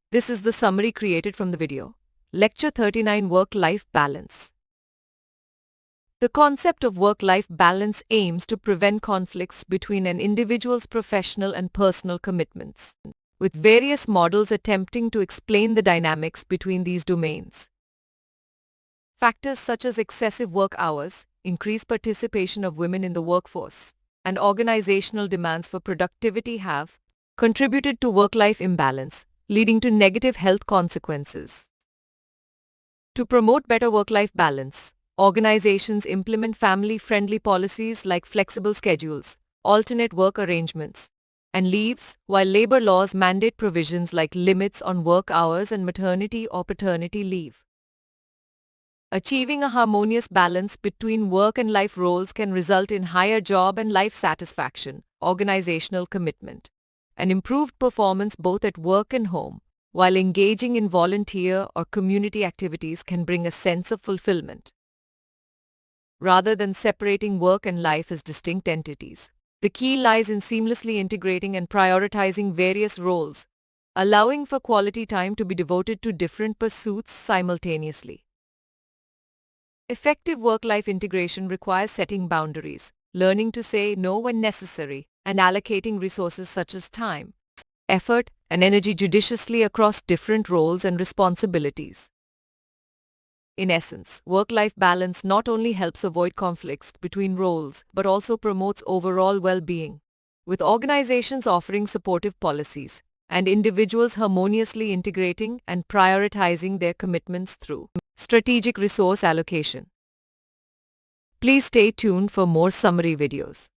This is the summary created from the video. Lecture 39, Work-Life Balance. The concept of work-life balance aims to prevent conflicts between an individual's professional and personal commitments, with various models attempting to explain the dynamics between these domains. Factors such as excessive work hours, increased participation of women in the workforce, and organizational demands for productivity have contributed to work-life imbalance, leading to negative health consequences. To promote better work-life balance, organizations implement family-friendly policies like flexible schedules, alternate work arrangements, and leaves, while labor laws mandate provisions like limits on work hours and maternity or paternity leave. Achieving a harmonious balance between work and life roles can result in higher job and life satisfaction, organizational commitment, and improved performance both at work and home, while engaging in volunteer or community activities can bring a sense of fulfillment. Rather than separating work and life as distinct entities, the key lies in seamlessly integrating and prioritizing various roles, allowing for quality time to be devoted to different pursuits simultaneously. Effective work-life integration requires setting boundaries, learning to say no when necessary, and allocating resources such as time, effort, and energy judiciously across different roles and responsibilities. In essence, work-life balance not only helps avoid conflicts between roles but also promotes overall well-being, with organizations offering supportive policies and individuals harmoniously integrating and prioritizing their commitments through strategic resource allocation. Please stay tuned for more summary videos.